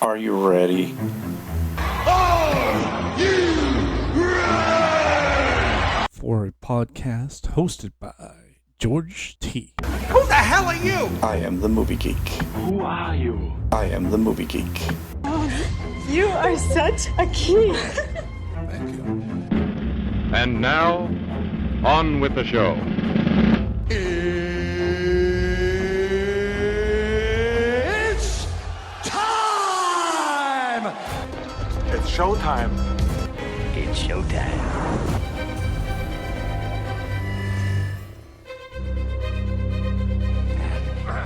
Are you ready? For a podcast hosted by George T. Who the hell are you? I am the movie geek. Who are you? I am the movie geek. You are such a geek. Thank you. And now, on with the show. It's time! It's showtime. It's showtime.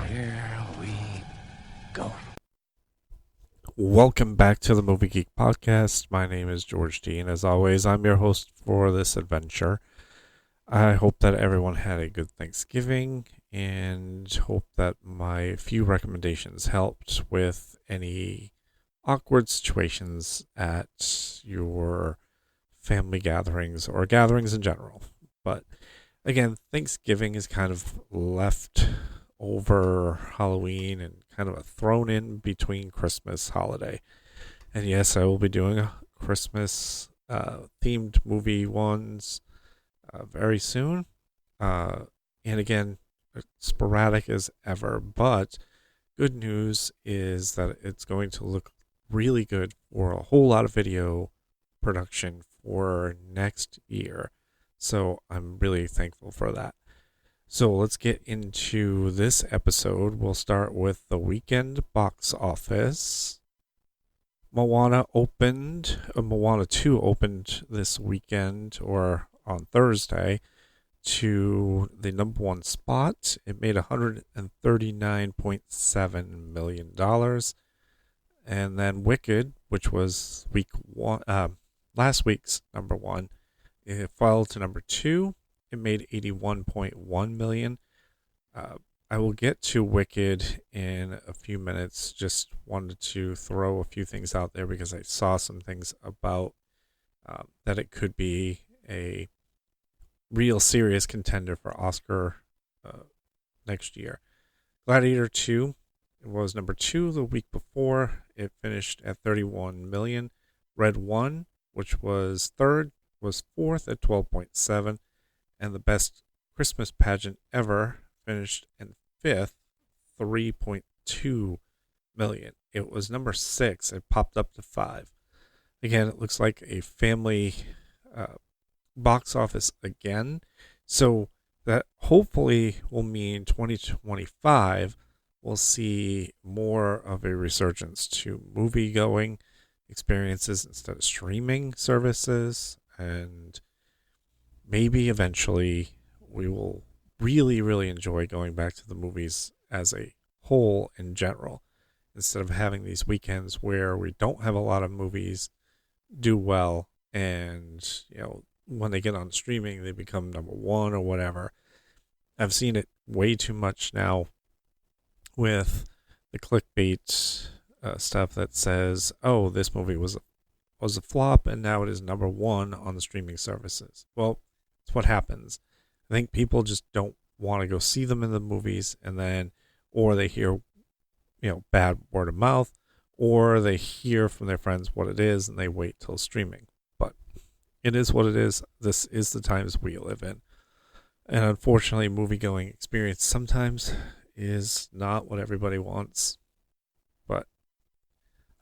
Here we go. Welcome back to the Movie Geek Podcast. My name is George T, and as always, I'm your host for this adventure. I hope that everyone had a good Thanksgiving and hope that my few recommendations helped with any awkward situations at your family gatherings or gatherings in general. But again, Thanksgiving is kind of left over Halloween and kind of a thrown in between Christmas holiday. And yes, I will be doing a Christmas themed movie ones very soon. And again, sporadic as ever, but good news is that it's going to look really good for a whole lot of video production for next year. So I'm really thankful for that. So let's get into this episode. We'll start with the weekend box office. Moana 2 opened this weekend or on Thursday to the number one spot. It made $139.7 million. And then Wicked, which was last week's number one, it fell to number 2. It made $81.1 million. I will get to Wicked in a few minutes. Just wanted to throw a few things out there because I saw some things about that it could be a real serious contender for Oscar next year. Gladiator 2 was number 2 the week before. It finished at 31 million. Red 1, which was third, was fourth at 12.7. And the best Christmas pageant ever finished in fifth, 3.2 million. It was number 6. It popped up to 5. Again, it looks like a family box office again. So that hopefully will mean 2025 we'll see more of a resurgence to movie-going experiences instead of streaming services, and maybe eventually we will really, really enjoy going back to the movies as a whole in general, instead of having these weekends where we don't have a lot of movies do well, and when they get on streaming they become number one or whatever. I've seen it way too much now with the clickbait stuff that says, oh, this movie was a flop and now it is number one on the streaming services. Well, it's what happens. I think people just don't want to go see them in the movies, and then, or they hear, bad word of mouth, or they hear from their friends what it is and they wait till streaming. But it is what it is. This is the times we live in. And unfortunately, movie-going experience sometimes is not what everybody wants. But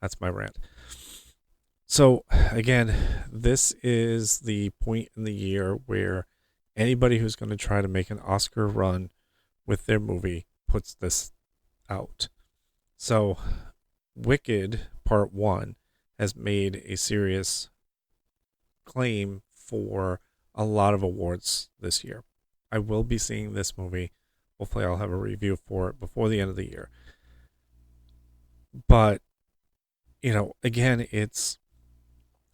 that's my rant. So, again, this is the point in the year where anybody who's going to try to make an Oscar run with their movie puts this out. So, Wicked Part 1 has made a serious claim for a lot of awards this year. I will be seeing this movie. Hopefully I'll have a review for it before the end of the year. But, again, it's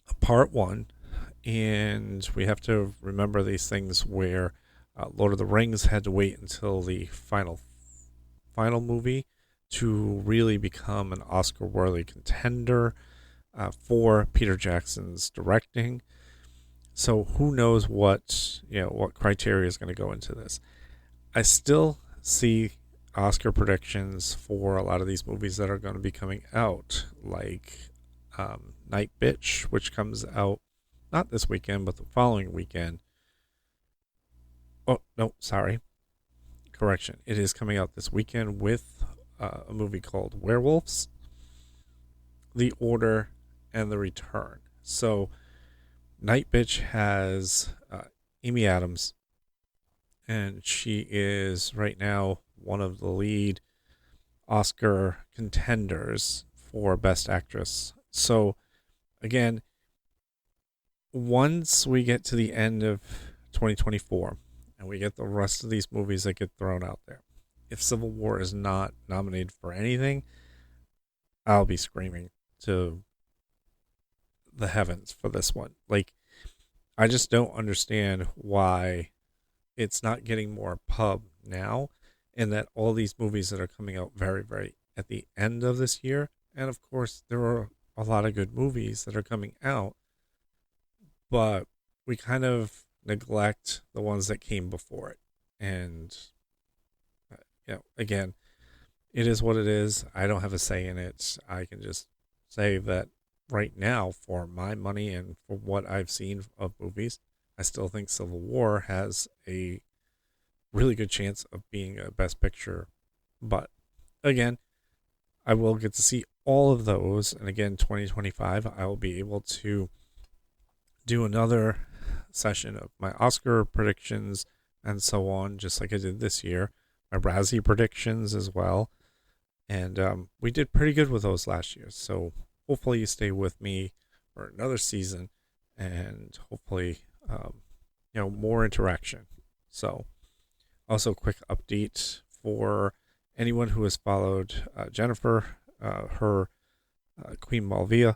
a Part 1, and we have to remember these things where Lord of the Rings had to wait until the final movie to really become an Oscar-worthy contender for Peter Jackson's directing. So who knows what criteria is going to go into this. I still see Oscar predictions for a lot of these movies that are going to be coming out, like Night Bitch, which comes out not this weekend, but the following weekend. Oh, no, sorry. Correction. It is coming out this weekend with a movie called Werewolves, The Order, and The Return. So, Night Bitch has Amy Adams, and she is right now one of the lead Oscar contenders for Best Actress. So, again, once we get to the end of 2024 and we get the rest of these movies that get thrown out there, if Civil War is not nominated for anything, I'll be screaming to the heavens for this one. Like, I just don't understand why it's not getting more pub now, and that all these movies that are coming out very, very at the end of this year, and of course there are a lot of good movies that are coming out, but we kind of neglect the ones that came before it. And again, it is what it is. I don't have a say in it. I can just say that right now, for my money and for what I've seen of movies, I still think Civil War has a really good chance of being a Best Picture. But again, I will get to see all of those. And again, 2025, I will be able to do another session of my Oscar predictions and so on, just like I did this year. My Razzie predictions as well. And we did pretty good with those last year. So hopefully you stay with me for another season, and hopefully, more interaction. So also, quick update for anyone who has followed Jennifer, her Queen Malvia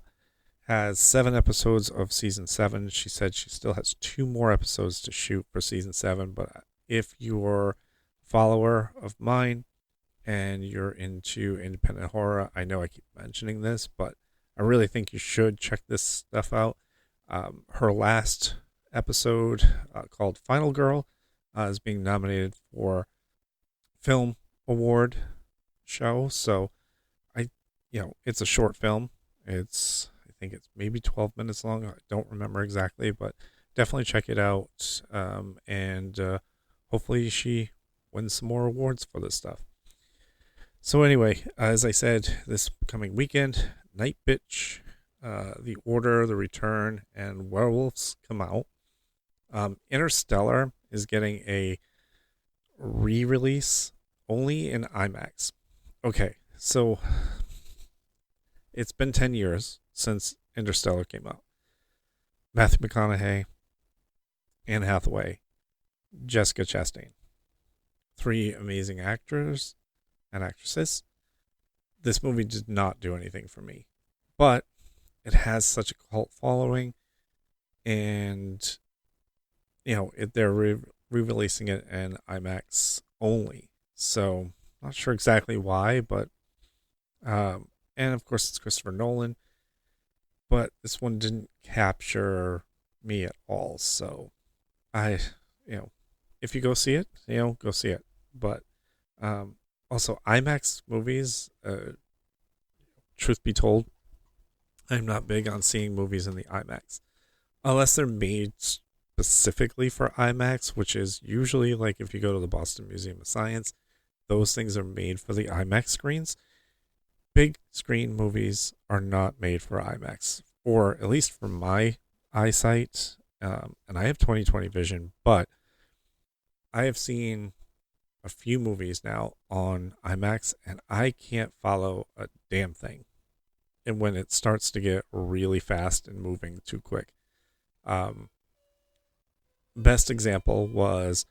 has 7 episodes of season 7. She said she still has 2 more episodes to shoot for season 7. But if you're a follower of mine and you're into independent horror, I know I keep mentioning this, but I really think you should check this stuff out. Her last episode, called Final Girl, is being nominated for Film Award show. So it's a short film. I think it's maybe 12 minutes long. I don't remember exactly, but definitely check it out. And hopefully she wins some more awards for this stuff. So anyway, as I said, this coming weekend, Night Bitch, The Order, The Return, and Werewolves come out. Interstellar is getting a re-release only in IMAX. Okay, so it's been 10 years since Interstellar came out. Matthew McConaughey, Anne Hathaway, Jessica Chastain. 3 amazing actors and actresses. This movie did not do anything for me, but it has such a cult following, and they're re-releasing it in IMAX only. So not sure exactly why, but and of course it's Christopher Nolan, but this one didn't capture me at all. So if you go see it, go see it. But also IMAX movies, truth be told, I'm not big on seeing movies in the IMAX unless they're made specifically for IMAX, which is usually like if you go to the Boston Museum of Science, those things are made for the IMAX screens. Big screen movies are not made for IMAX, or at least for my eyesight. And I have 20/20 vision, but I have seen a few movies now on IMAX, and I can't follow a damn thing. And when it starts to get really fast and moving too quick. Best example was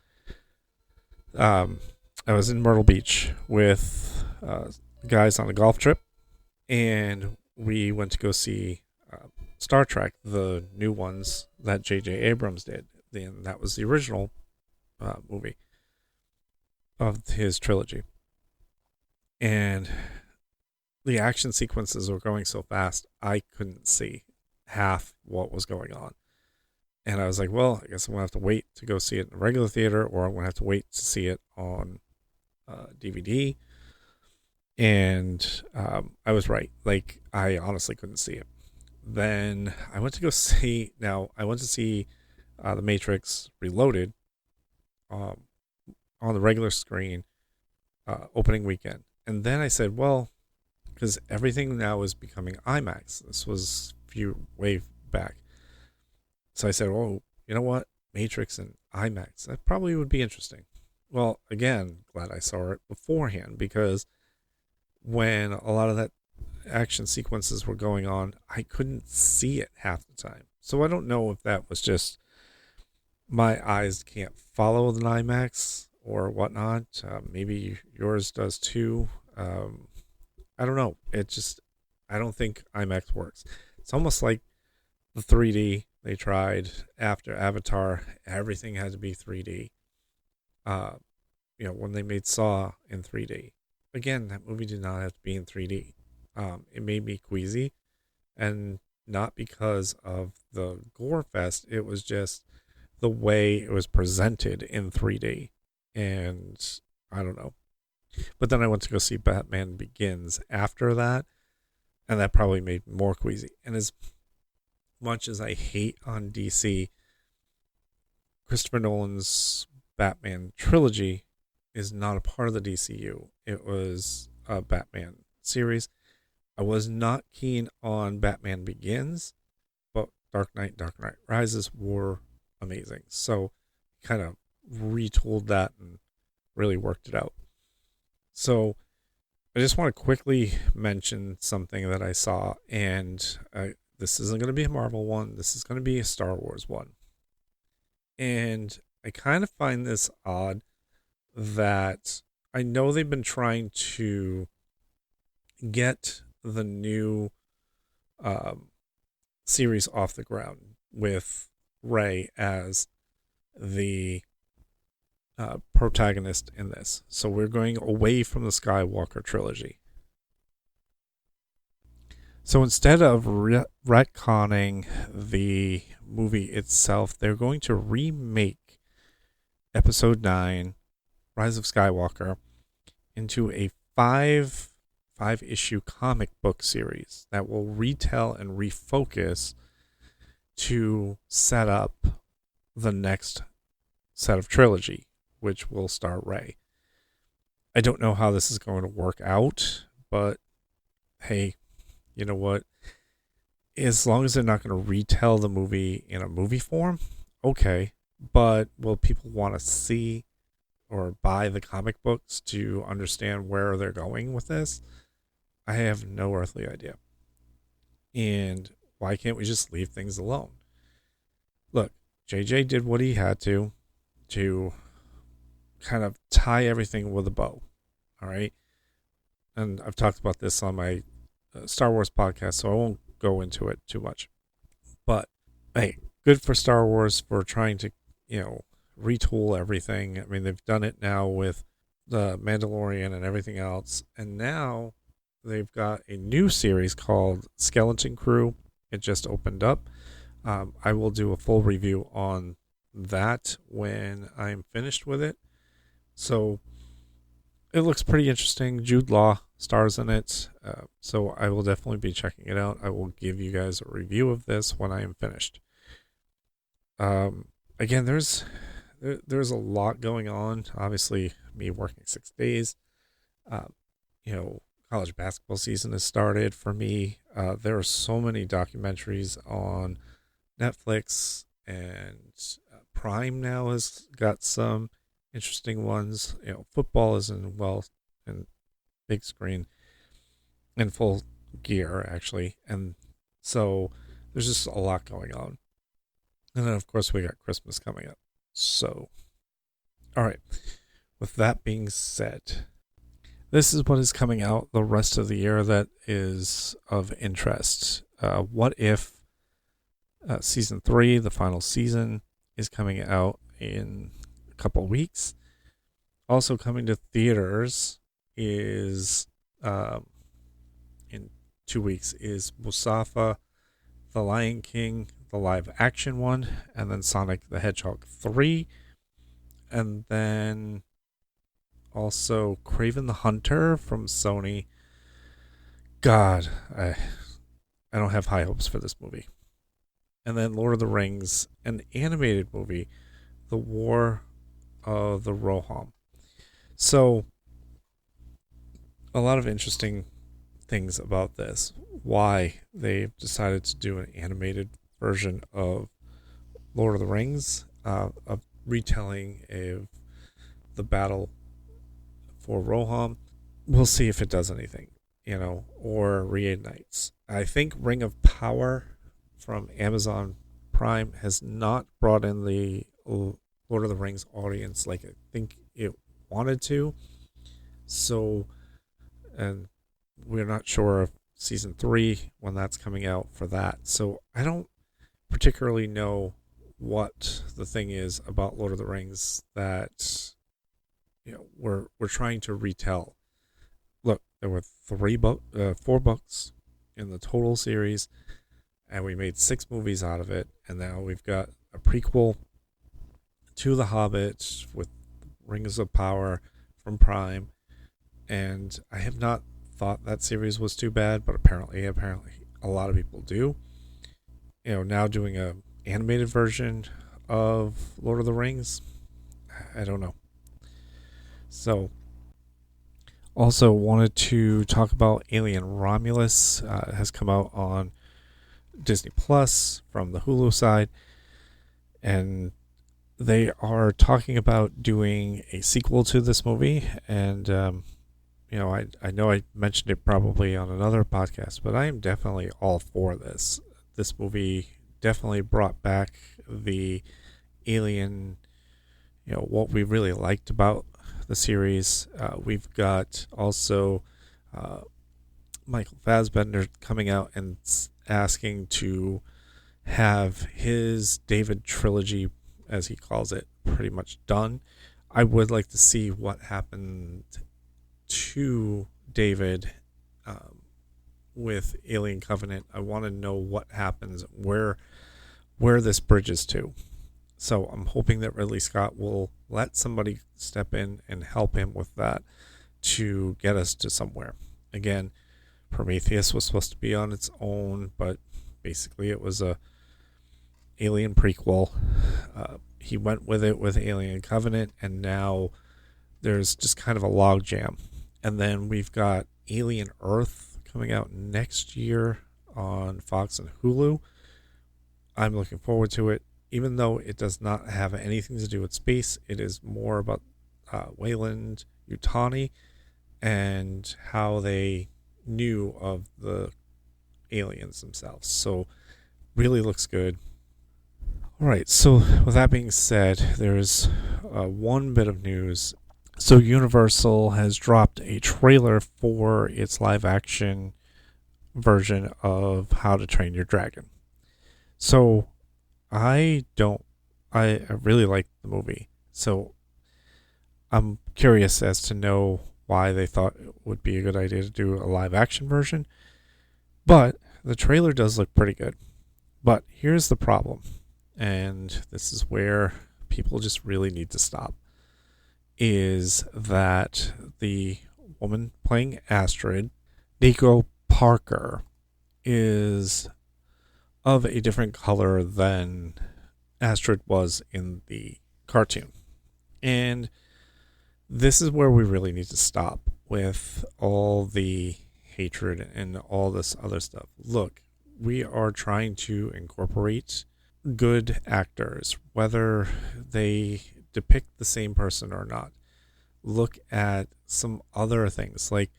I was in Myrtle Beach with guys on a golf trip, and we went to go see Star Trek, the new ones that J.J. Abrams did. And that was the original movie of his trilogy. And the action sequences were going so fast, I couldn't see half what was going on. And I was like, well, I guess I'm going to have to wait to go see it in a regular theater, or I'm going to have to wait to see it on DVD, and I was right. Like, I honestly couldn't see it. Then I went to see The Matrix Reloaded on the regular screen opening weekend. And then I said, well, because everything now is becoming IMAX. This was way back. So I said, oh, you know what? Matrix and IMAX, that probably would be interesting. Well, again, glad I saw it beforehand, because when a lot of that action sequences were going on, I couldn't see it half the time. So I don't know if that was just my eyes can't follow the IMAX or whatnot. Maybe yours does too. I don't know. I don't think IMAX works. It's almost like the 3D they tried after Avatar. Everything had to be 3D. When they made Saw in 3D. Again, that movie did not have to be in 3D. It made me queasy, and not because of the gore fest. It was just the way it was presented in 3D. And I don't know. But then I went to go see Batman Begins after that, and that probably made me more queasy. And as much as I hate on DC, Christopher Nolan's Batman trilogy is not a part of the DCU. It was a Batman series. I was not keen on Batman Begins, but Dark Knight Rises were amazing. So kind of retooled that and really worked it out. So I just want to quickly mention something that I saw, and this isn't going to be a Marvel one. This is going to be a Star Wars one. And I kind of find this odd that I know they've been trying to get the new series off the ground with Rey as the protagonist in this. So we're going away from the Skywalker trilogy. So instead of retconning the movie itself, they're going to remake Episode 9, Rise of Skywalker, into a five-issue comic book series that will retell and refocus to set up the next set of trilogy, which will star Rey. I don't know how this is going to work out, but hey, you know what? As long as they're not going to retell the movie in a movie form, okay. But will people want to see or buy the comic books to understand where they're going with this? I have no earthly idea. And why can't we just leave things alone? Look, JJ did what he had to kind of tie everything with a bow. All right. And I've talked about this on my Star Wars podcast, so I won't go into it too much. But hey, good for Star Wars for trying to, retool everything. I mean, they've done it now with the Mandalorian and everything else. And now they've got a new series called Skeleton Crew. It just opened up. I will do a full review on that when I'm finished with it. So it looks pretty interesting. Jude Law stars in it. So I will definitely be checking it out. I will give you guys a review of this when I am finished. Again, there's a lot going on. Obviously, me working 6 days. College basketball season has started for me. There are so many documentaries on Netflix, and Prime now has got some interesting ones. Football is in big screen, in full gear actually, and so there's just a lot going on. And then of course we got Christmas coming up. So, all right. With that being said, this is what is coming out the rest of the year that is of interest. What If Season 3, the final season, is coming out in a couple weeks. Also coming to theaters is, in 2 weeks, is Mustafa, The Lion King, the live action one, and then Sonic the Hedgehog 3. And then Also, Kraven the Hunter from Sony. God, I don't have high hopes for this movie. And then Lord of the Rings, an animated movie, The War of the Rohirrim. So, a lot of interesting things about this. Why they decided to do an animated version of Lord of the Rings, a retelling of the battle for Rohirrim. We'll see if it does anything, or reignites. I think Ring of Power from Amazon Prime has not brought in the Lord of the Rings audience like I think it wanted to. So, and we're not sure of season 3 when that's coming out for that. So I don't particularly know what the thing is about Lord of the Rings that we're trying to retell. Look, there were 4 books in the total series, and we made 6 movies out of it, and now we've got a prequel to The Hobbit with Rings of Power from Prime, and I have not thought that series was too bad, but apparently a lot of people do. Now doing a animated version of Lord of the Rings, I don't know. So, also wanted to talk about Alien Romulus. Has come out on Disney Plus from the Hulu side, and they are talking about doing a sequel to this movie. And I know I mentioned it probably on another podcast, but I am definitely all for this. This movie definitely brought back the Alien, what we really liked about the series. We've got also Michael Fassbender coming out and asking to have his David trilogy, as he calls it, pretty much done. I would like to see what happened to David with Alien Covenant. I want to know what happens, where this bridges to. So I'm hoping that Ridley Scott will let somebody step in and help him with that to get us to somewhere. Again, Prometheus was supposed to be on its own, but basically it was a Alien prequel. He went with it with Alien Covenant, and now there's just kind of a logjam. And then we've got Alien Earth coming out next year on Fox and Hulu. I'm looking forward to it. Even though it does not have anything to do with space, it is more about Weyland Yutani and how they knew of the aliens themselves. So, really looks good. All right, so with that being said, there's one bit of news. So Universal has dropped a trailer for its live-action version of How to Train Your Dragon. So I really like the movie. So I'm curious as to know why they thought it would be a good idea to do a live-action version. But the trailer does look pretty good. But here's the problem, and this is where people just really need to stop, is that the woman playing Astrid, Nico Parker, is of a different color than Astrid was in the cartoon. And this is where we really need to stop with all the hatred and all this other stuff. Look, we are trying to incorporate good actors, whether they depict the same person or not. Look at some other things. Like,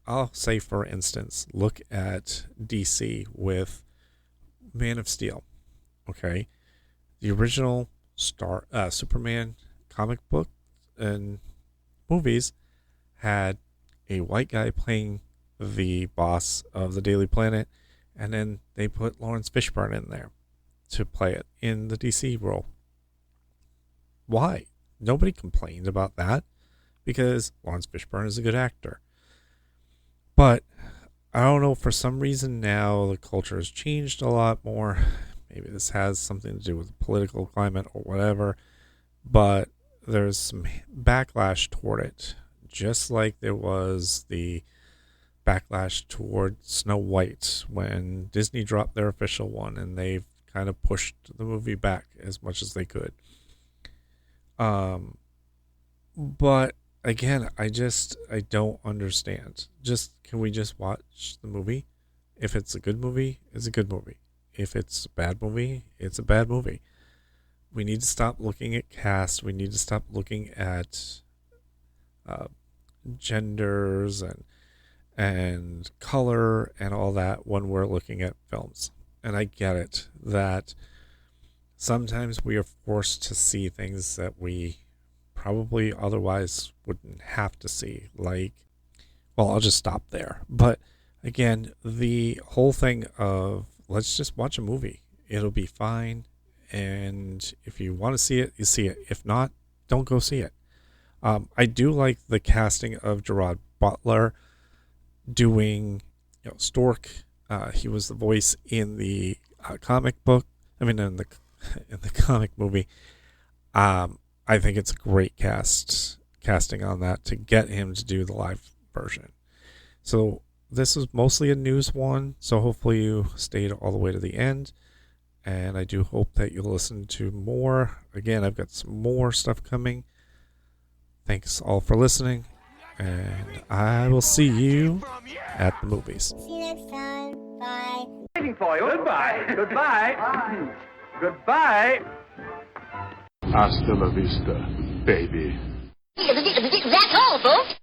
I'll say, for instance, look at DC with Man of Steel. Okay, the original Superman comic book and movies had a white guy playing the boss of the Daily Planet, and then they put Lawrence Fishburne in there to play it in the DC role. Why? Nobody complained about that, because Lawrence Fishburne is a good actor. But I don't know, for some reason now the culture has changed a lot more. Maybe this has something to do with the political climate or whatever, but there's some backlash toward it just like there was the backlash toward Snow White when Disney dropped their official one, and they've kind of pushed the movie back as much as they could. But again, I don't understand. Can we just watch the movie? If it's a good movie, it's a good movie. If it's a bad movie, it's a bad movie. We need to stop looking at cast. We need to stop looking at genders and color and all that when we're looking at films. And I get it that sometimes we are forced to see things that we probably otherwise wouldn't have to see. I'll just stop there. But again, the whole thing of let's just watch a movie. It'll be fine. And if you want to see it, you see it. If not, don't go see it. I do like the casting of Gerard Butler doing, Stork. He was the voice in the comic book. In the comic movie. I think it's a great casting on that to get him to do the live version. So this is mostly a news one. So hopefully you stayed all the way to the end. And I do hope that you'll listen to more. Again, I've got some more stuff coming. Thanks all for listening. And I will see you at the movies. See you next time. Bye. Waiting for you. Goodbye. Goodbye. Goodbye. Hasta la vista, baby. That's all, folks.